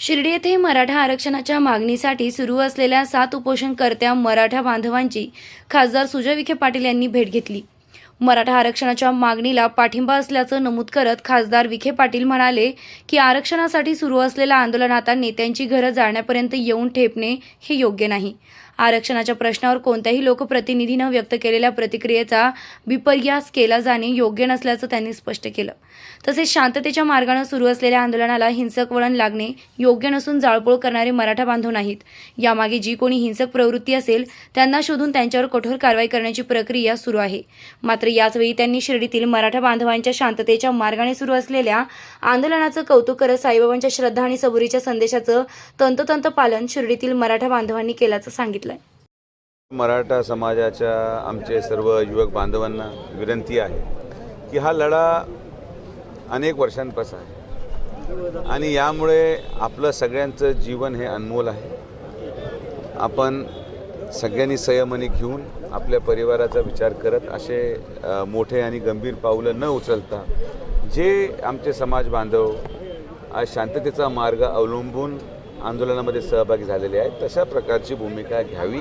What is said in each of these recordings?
शिर्डी येथे मराठा आरक्षणाच्या मागणीसाठी सुरू असलेल्या 7 उपोषणकर्त्या मराठा बांधवांची खासदार सुजय विखे पाटील यांनी भेट घेतली। मराठा आरक्षणाच्या मागणीला पाठिंबा असल्याचं नमूद करत खासदार विखे पाटील म्हणाले की आरक्षणासाठी सुरू असलेल्या आंदोलनात नेत्यांची घरं जाळण्यापर्यंत येऊन ठेपणे हे योग्य नाही। आरक्षणाच्या प्रश्नावर कोणत्याही लोकप्रतिनिधीनं व्यक्त केलेल्या प्रतिक्रियेचा विपर्यास केला जाणे योग्य नसल्याचं त्यांनी स्पष्ट केलं। तसेच शांततेच्या मार्गाने सुरू असलेल्या आंदोलनाला हिंसक वळण लागणे योग्य नसून जाळपोळ करणारे मराठा बांधव नाहीत। यामागे जी कोणी हिंसक प्रवृत्ती असेल त्यांना शोधून त्यांच्यावर कठोर कारवाई करण्याची प्रक्रिया सुरू आहे। मात्र याचवेळी त्यांनी शिर्डीतील मराठा बांधवांच्या शांततेच्या मार्गाने सुरू असलेल्या आंदोलनाचं कौतुक करत साईबाबांच्या श्रद्धा आणि सबुरीच्या संदेशाचं तंतोतंत पालन शिर्डीतील मराठा बांधवांनी केल्याचं सांगितलं। मराठा समाजाच्या आमचे सर्व युवक बांधवांना विनंती आहे की हा लढा अनेक वर्षांपासून आहे आणि यामुळे आपलं सगळ्यांचं जीवन हे अनमोल आहे। आपण सगळ्यांनी संयमाने घेऊन आपल्या परिवाराचा विचार करत असे मोठे आणि गंभीर पावलं न उचलता जे आमचे समाज बांधव आज शांततेचा मार्ग अवलंबून आंदोलनामध्ये सहभागी झालेले आहेत तशा प्रकारची भूमिका घ्यावी।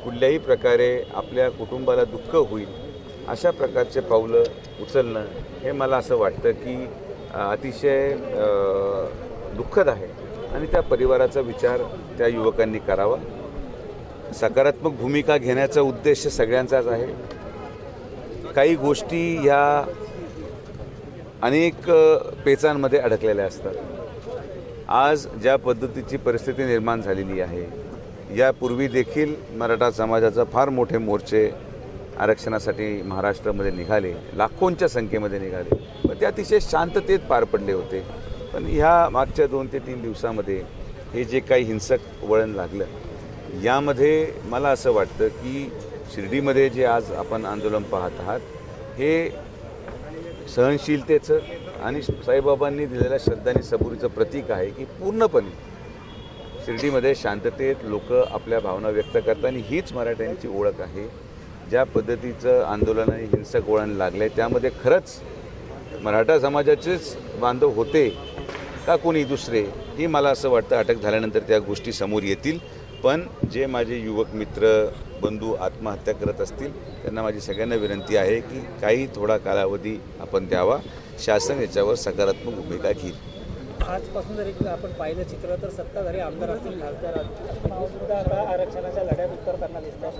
कुठल्याही प्रकारे आपल्या कुटुंबाला दुःख होईल अशा प्रकारचे पावलं उचलणं हे मला असं वाटतं की अतिशय दुःखद आहे आणि त्या परिवाराचा विचार त्या युवकांनी करावा। सकारात्मक भूमिका घेण्याचा उद्देश सगळ्यांचाच आहे। काही गोष्टी ह्या अनेक पेचांमध्ये अडकलेल्या असतात। आज ज्या पद्धतीची परिस्थिती निर्माण झालेली आहे यापूर्वी देखील मराठा समाजाचा फार मोठे मोर्चे आरक्षणासाठी महाराष्ट्रामध्ये निघाले, लाखोंच्या संख्येमध्ये निघाले, पण ते अतिशय शांततेत पार पडले होते। पण ह्या मागच्या 2 ते 3 दिवसामध्ये हे जे काही हिंसक वळण लागलं यामध्ये मला असं वाटतं की शिर्डीमध्ये जे आज आपण आंदोलन पाहत आहात हे सहनशीलतेचं आणि साईबाबांनी दिलेल्या श्रद्धा आणि सबुरीचं प्रतीक आहे की पूर्णपणे शिर्डीमध्ये शांततेत लोक आपल्या भावना व्यक्त करतात आणि हीच मराठ्यांची ओळख आहे। ज्या पद्धतीचं आंदोलन आणि हिंसक वळण लागले त्यामध्ये खरंच मराठा समाजाचेच बांधव होते का कोणी दुसरे ही मला असं वाटतं अटक झाल्यानंतर त्या गोष्टी समोर येतील। पण जे माझे युवक मित्र बंधू आत्महत्या करत असतील त्यांना माझी सगळ्यांना विनंती आहे की काही थोडा कालावधी आपण द्यावा। शासन याच्यावर सकारात्मक भूमिका घेईल। आजपासून जर आपण पाहिलं चित्र तर सत्ताधारी आमदार असतील, खासदार सुद्धा आता आरक्षणाच्या लढ्यात उतरताना दिसतात।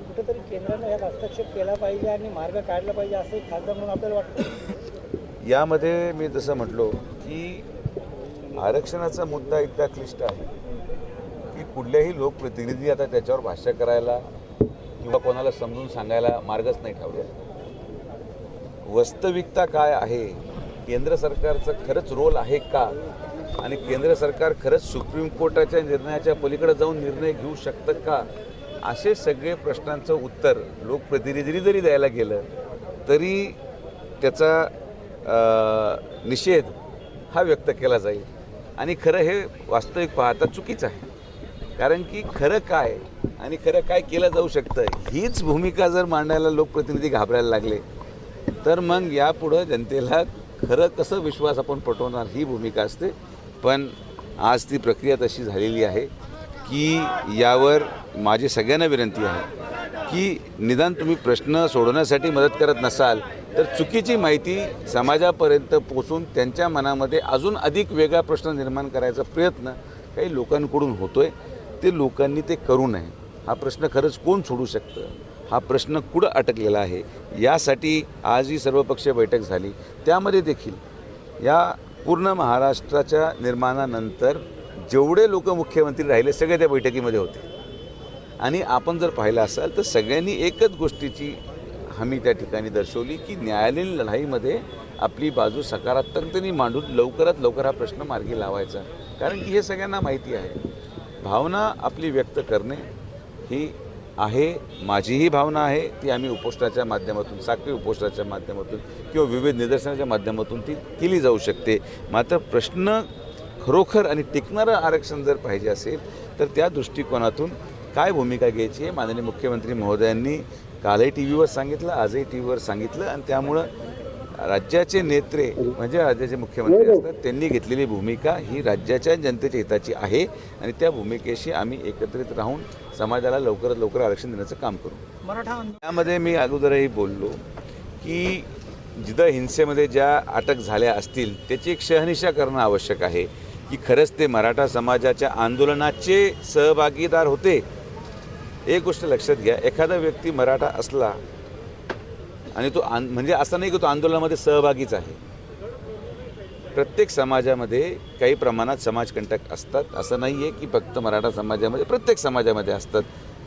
कुठेतरी केंद्राने यात हस्तक्षेप केला पाहिजे आणि मार्ग काढला पाहिजे असं खासदार म्हणून आपल्याला वाटतं। यामध्ये मी जसं म्हटलो की आरक्षणाचा मुद्दा इतका क्लिष्ट आहे की कुठल्याही लोकप्रतिनिधी आता त्याच्यावर भाष्य करायला किंवा कोणाला समजून सांगायला मार्गच नाही ठेवलेला। वास्तविकता काय आहे, केंद्र सरकारचं खरंच रोल आहे का आणि केंद्र सरकार खरंच सुप्रीम कोर्टाच्या निर्णयाच्या पलीकडे जाऊन निर्णय घेऊ शकतं का, असे सगळे प्रश्नांचं उत्तर लोकप्रतिनिधींनी जरी द्यायला गेलं तरी त्याचा निषेध हा व्यक्त केला जाईल आणि खरं हे वास्तविक पाहता चुकीचं आहे। कारण की खरं काय आणि खरं काय केलं जाऊ शकतं हीच भूमिका जर मांडायला लोकप्रतिनिधी घाबरायला लागले तर मग यापुढं जनतेला खरं कसं विश्वास आपण पटवणार ही भूमिका असते। पण आज ती प्रक्रिया तशी झालेली आहे की यावर माझी सगळ्यांना विनंती आहे की निदान तुम्ही प्रश्न सोडवण्यासाठी मदत करत नसाल तर चुकीची माहिती समाजापर्यंत पोचून त्यांच्या मनामध्ये अजून अधिक वेगळा प्रश्न निर्माण करायचा प्रयत्न काही लोकांकडून होतोय। ते लोकांनी ते करू नये। हा प्रश्न खरंच कोण सोडू शकतं, हा प्रश्न कुठं अटकलेला आहे यासाठी आज ही सर्वपक्षीय बैठक झाली। त्यामध्ये देखील या पूर्ण महाराष्ट्राच्या निर्माणानंतर जेवढे लोक मुख्यमंत्री राहिले सगळे त्या बैठकीमध्ये होते आणि आपण जर पाहिलं असाल तर सगळ्यांनी एकच गोष्टीची हमी त्या ठिकाणी दर्शवली की न्यायालयीन लढाईमध्ये आपली बाजू सकारात्मकतेने मांडून लवकरात लवकर हा प्रश्न मार्गी लावायचा। कारण की हे सगळ्यांना माहिती आहे भावना आपली व्यक्त करणे ही आहे, माझीही भावना आहे ती आम्ही उपोषणाच्या माध्यमातून साखळी उपोषणाच्या माध्यमातून किंवा विविध निदर्शनाच्या माध्यमातून ती केली जाऊ शकते। मात्र प्रश्न खरोखर आणि टिकणारं आरक्षण जर पाहिजे असेल तर त्या दृष्टिकोनातून काय भूमिका घ्यायची हे माननीय मुख्यमंत्री महोदयांनी कालही टी व्हीवर सांगितलं, आजही टी व्हीवर सांगितलं आणि त्यामुळं राज्याचे नेते म्हणजे राज्याचे मुख्यमंत्री असतात, त्यांनी घेतलेली भूमिका ही राज्याच्या जनतेच्या हिताची आहे आणि त्या भूमिकेशी आम्ही एकत्रित राहून समाजाला लवकरात लवकर आरक्षण देण्याचं काम करू. मराठा त्यामध्ये मी अगोदरही बोललो की जिथं हिंसेमध्ये ज्या अटक झाल्या असतील त्याची एक शहानिशा करणं आवश्यक आहे की खरंच ते मराठा समाजाच्या आंदोलनाचे सहभागीदार होते. एक गोष्ट लक्षात घ्या, एखादा व्यक्ती मराठा असला आणि तो म्हणजे असं नाही की तो आंदोलनामध्ये सहभागीच आहे. प्रत्येक समाजामध्ये काही प्रमाणात समाजकंटक असतात. असं नाही आहे की फक्त मराठा समाजामध्ये, प्रत्येक समाजामध्ये असतात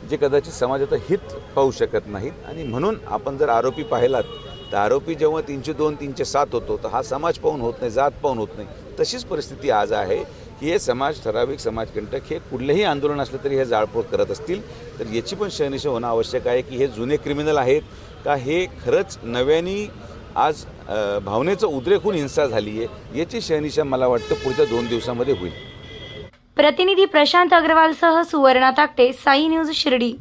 जे कदाचित समाजाचं हित पाहू शकत नाहीत. आणि म्हणून आपण जर आरोपी पाहिलात तर आरोपी जेव्हा 302 307 होतो तर हा समाज पाहून होत नाही, जात पाहून होत नाही. तशीच परिस्थिती आज आहे की हे समाज, ठराविक समाजकंटक हे कुठलेही आंदोलन असलं तरी हे जाळपोळ करत असतील. तर याची पण शहानिशा होणं आवश्यक आहे की हे जुने क्रिमिनल आहेत का हे खरंच नव्याने आज भावनेचं उद्रेक होऊन हिंसा झाली आहे. याची शहानिशा मला वाटतं पुढच्या 2 दिवसामध्ये होईल. प्रतिनिधी प्रशांत अग्रवालसह सुवर्णा ताकटे, साई न्यूज शिर्डी.